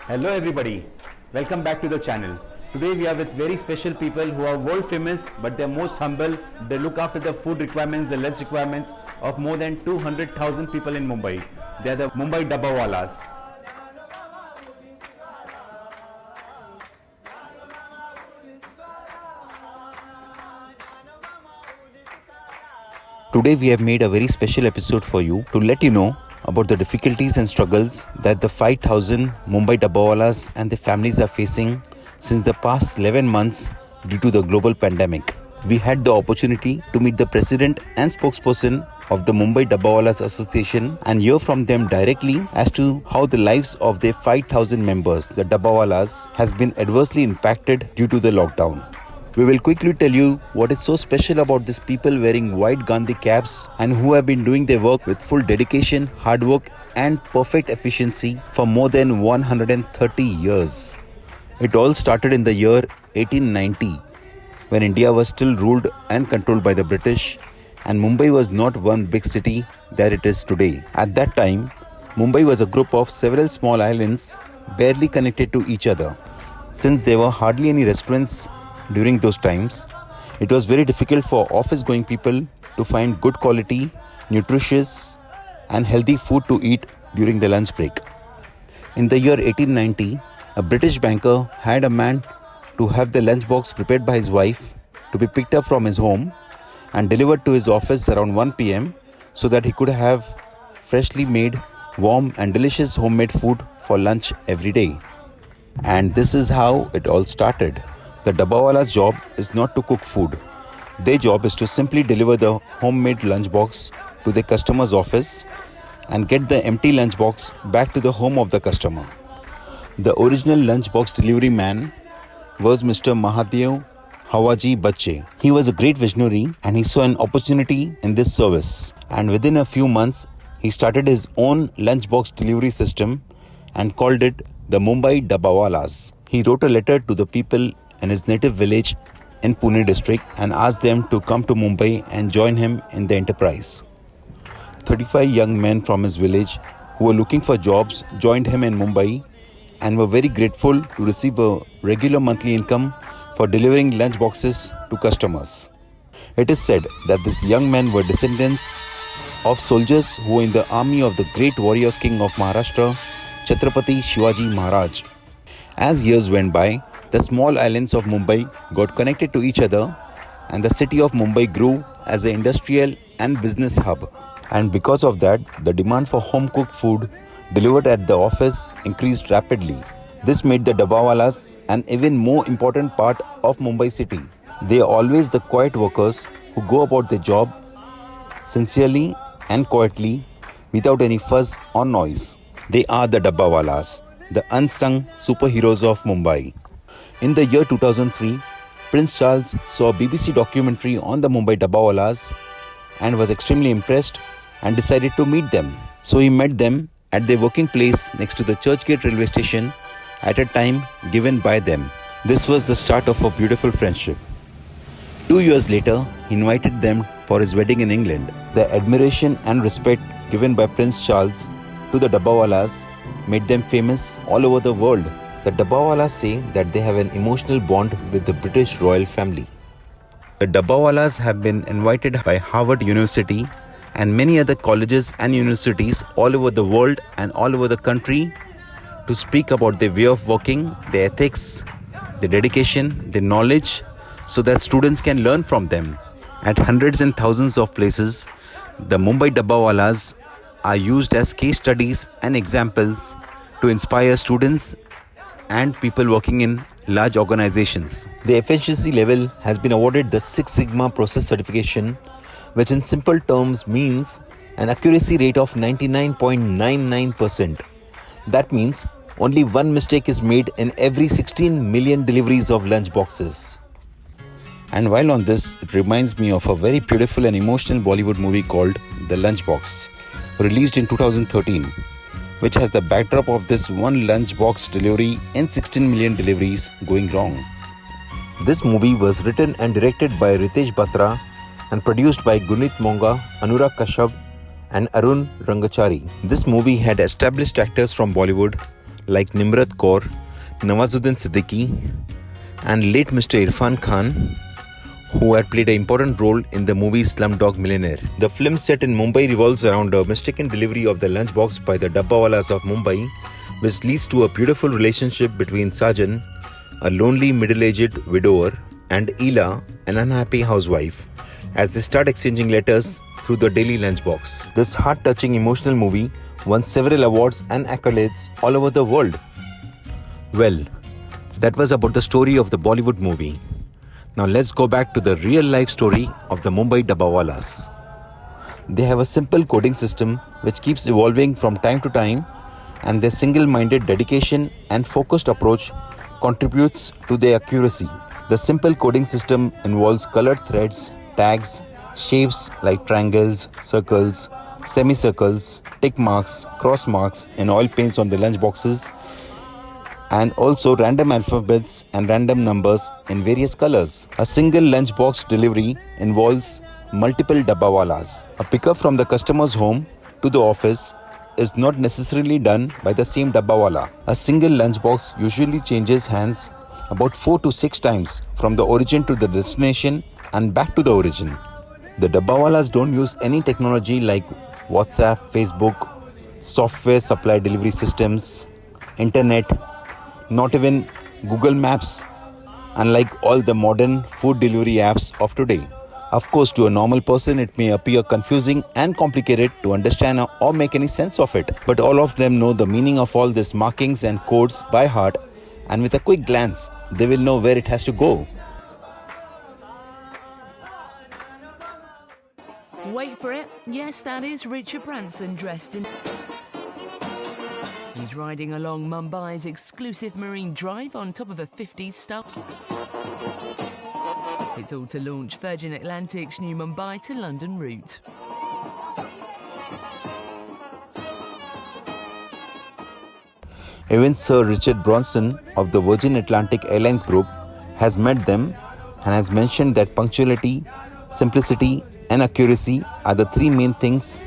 Hello everybody, welcome back to the channel. Today we are with very special people who are world famous, but they are most humble. They look after the food requirements, the lunch requirements of more than 200,000 people in Mumbai. They are the Mumbai Dabbawalas. Today we have made a very special episode for you to let you know about the difficulties and struggles that the 5,000 Mumbai Dabbawalas and their families are facing since the past 11 months due to the global pandemic. We had the opportunity to meet the president and spokesperson of the Mumbai Dabbawalas Association and hear from them directly as to how the lives of their 5,000 members, the Dabbawalas, has been adversely impacted due to the lockdown. We will quickly tell you what is so special about these people wearing white Gandhi caps and who have been doing their work with full dedication, hard work and perfect efficiency for more than 130 years. It all started in the year 1890 when India was still ruled and controlled by the British and Mumbai was not one big city that it is today. At that time, Mumbai was a group of several small islands barely connected to each other. Since there were hardly any restaurants during those times, it was very difficult for office-going people to find good quality, nutritious and healthy food to eat during the lunch break. In the year 1890, a British banker hired a man to have the lunchbox prepared by his wife to be picked up from his home and delivered to his office around 1 p.m. so that he could have freshly made, warm and delicious homemade food for lunch every day. And this is how it all started. The Dabbawala's job is not to cook food. Their job is to simply deliver the homemade lunchbox to the customer's office and get the empty lunchbox back to the home of the customer. The original lunchbox delivery man was Mr. Mahadev Hawaji Bachche. He was a great visionary and he saw an opportunity in this service. And within a few months, he started his own lunchbox delivery system and called it the Mumbai Dabbawalas. He wrote a letter to the people in his native village in Pune district and asked them to come to Mumbai and join him in the enterprise. 35 young men from his village who were looking for jobs joined him in Mumbai and were very grateful to receive a regular monthly income for delivering lunch boxes to customers. It is said that these young men were descendants of soldiers who were in the army of the great warrior king of Maharashtra, Chhatrapati Shivaji Maharaj. As years went by, the small islands of Mumbai got connected to each other and the city of Mumbai grew as an industrial and business hub. And because of that, the demand for home-cooked food delivered at the office increased rapidly. This made the Dabbawalas an even more important part of Mumbai city. They are always the quiet workers who go about their job sincerely and quietly without any fuss or noise. They are the Dabbawalas, the unsung superheroes of Mumbai. In the year 2003, Prince Charles saw a BBC documentary on the Mumbai Dabbawalas and was extremely impressed and decided to meet them. So he met them at their working place next to the Churchgate railway station at a time given by them. This was the start of a beautiful friendship. 2 years later, he invited them for his wedding in England. The admiration and respect given by Prince Charles to the Dabbawalas made them famous all over the world. The Dabbawalas say that they have an emotional bond with the British royal family. The Dabbawalas have been invited by Harvard University and many other colleges and universities all over the world and all over the country to speak about their way of working, their ethics, their dedication, their knowledge, so that students can learn from them. At hundreds and thousands of places, the Mumbai Dabbawalas are used as case studies and examples to inspire students and people working in large organizations. The efficiency level has been awarded the Six Sigma Process Certification, which in simple terms means an accuracy rate of 99.99%. That means only one mistake is made in every 16 million deliveries of lunch boxes. And while on this, it reminds me of a very beautiful and emotional Bollywood movie called The Lunchbox, released in 2013, which has the backdrop of this one lunchbox delivery in 16 million deliveries going wrong. This movie was written and directed by Ritesh Batra and produced by Gunit Monga, Anurag Kashyap and Arun Rangachari. This movie had established actors from Bollywood like Nimrat Kaur, Nawazuddin Siddiqui and late Mr. Irfan Khan, who had played an important role in the movie Slumdog Millionaire. The film set in Mumbai revolves around a mistaken delivery of the lunchbox by the Dabbawalas of Mumbai, which leads to a beautiful relationship between Sajan, a lonely middle-aged widower, and Ela, an unhappy housewife, as they start exchanging letters through the daily lunchbox. This heart-touching emotional movie won several awards and accolades all over the world. Well, that was about the story of the Bollywood movie. Now let's go back to the real life story of the Mumbai Dabbawalas. They have a simple coding system which keeps evolving from time to time, and their single-minded dedication and focused approach contributes to their accuracy. The simple coding system involves colored threads, tags, shapes like triangles, circles, semicircles, tick marks, cross marks, and oil paints on the lunch boxes, and also random alphabets and random numbers in various colors. A single lunchbox delivery involves multiple dabbawalas. A pickup from the customer's home to the office is not necessarily done by the same dabbawala. A single lunchbox usually changes hands about 4 to 6 times from the origin to the destination and back to the origin. The dabbawalas don't use any technology like WhatsApp, Facebook, software supply delivery systems, internet, not even Google Maps, unlike all the modern food delivery apps of today. Of course, to a normal person, it may appear confusing and complicated to understand or make any sense of it. But all of them know the meaning of all these markings and codes by heart, and with a quick glance, they will know where it has to go. Wait for it. Yes, that is Richard Branson dressed in... He's riding along Mumbai's exclusive marine drive on top of a 50s style. It's all to launch Virgin Atlantic's new Mumbai to London route. Even Sir Richard Branson of the Virgin Atlantic Airlines Group has met them and has mentioned that punctuality, simplicity and accuracy are the three main things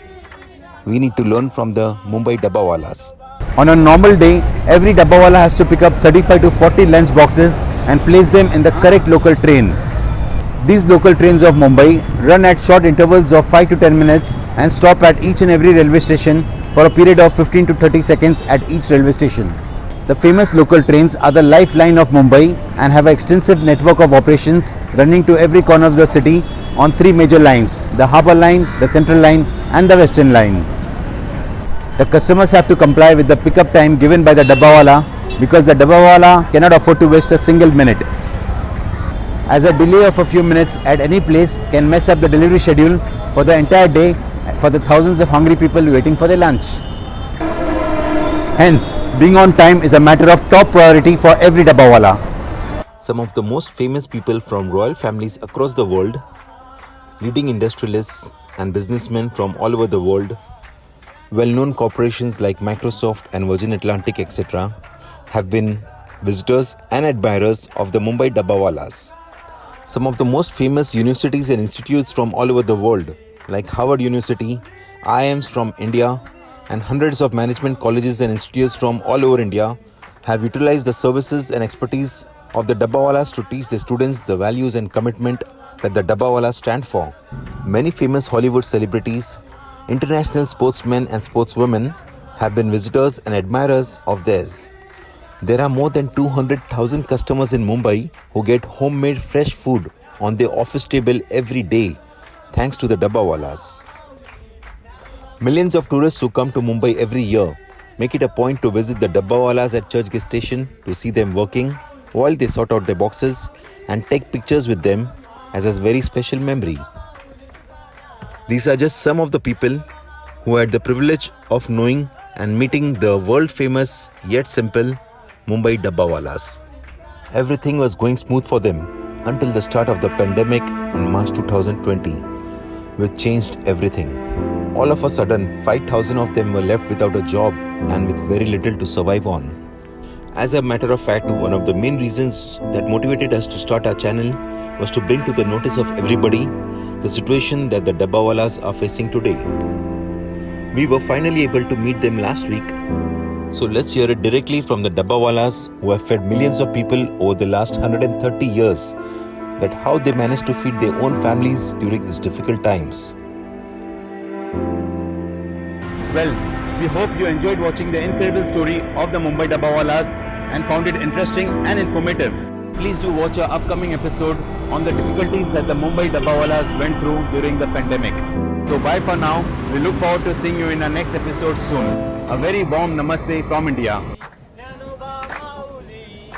we need to learn from the Mumbai Dabbawalas. On a normal day, every Dabbawala has to pick up 35 to 40 lunch boxes and place them in the correct local train. These local trains of Mumbai run at short intervals of 5 to 10 minutes and stop at each and every railway station for a period of 15 to 30 seconds at each railway station. The famous local trains are the lifeline of Mumbai and have an extensive network of operations running to every corner of the city on three major lines: the Harbour Line, the Central Line and the Western Line. The customers have to comply with the pickup time given by the Dabbawala because the Dabbawala cannot afford to waste a single minute, as a delay of a few minutes at any place can mess up the delivery schedule for the entire day for the thousands of hungry people waiting for their lunch. Hence, being on time is a matter of top priority for every Dabbawala. Some of the most famous people from royal families across the world, leading industrialists and businessmen from all over the world, well-known corporations like Microsoft and Virgin Atlantic, etc., have been visitors and admirers of the Mumbai Dabbawalas. Some of the most famous universities and institutes from all over the world, like Harvard University, IIMs from India, and hundreds of management colleges and institutes from all over India, have utilized the services and expertise of the Dabbawalas to teach their students the values and commitment that the Dabbawalas stand for. Many famous Hollywood celebrities International sportsmen and sportswomen have been visitors and admirers of theirs. There are more than 200,000 customers in Mumbai who get homemade fresh food on their office table every day thanks to the Dabbawalas. Millions of tourists who come to Mumbai every year make it a point to visit the Dabbawalas at Churchgate Station to see them working while they sort out their boxes and take pictures with them as a very special memory. These are just some of the people who had the privilege of knowing and meeting the world famous yet simple Mumbai Dabbawalas. Everything was going smooth for them until the start of the pandemic in March 2020, which changed everything. All of a sudden, 5,000 of them were left without a job and with very little to survive on. As a matter of fact, one of the main reasons that motivated us to start our channel was to bring to the notice of everybody the situation that the Dabbawalas are facing today. We were finally able to meet them last week. So let's hear it directly from the Dabbawalas who have fed millions of people over the last 130 years, that how they managed to feed their own families during these difficult times. Well, we hope you enjoyed watching the incredible story of the Mumbai Dabbawalas and found it interesting and informative. Please do watch our upcoming episode on the difficulties that the Mumbai Dabbawalas went through during the pandemic. So bye for now. We look forward to seeing you in our next episode soon. A very warm namaste from India. Nanoba Mauli,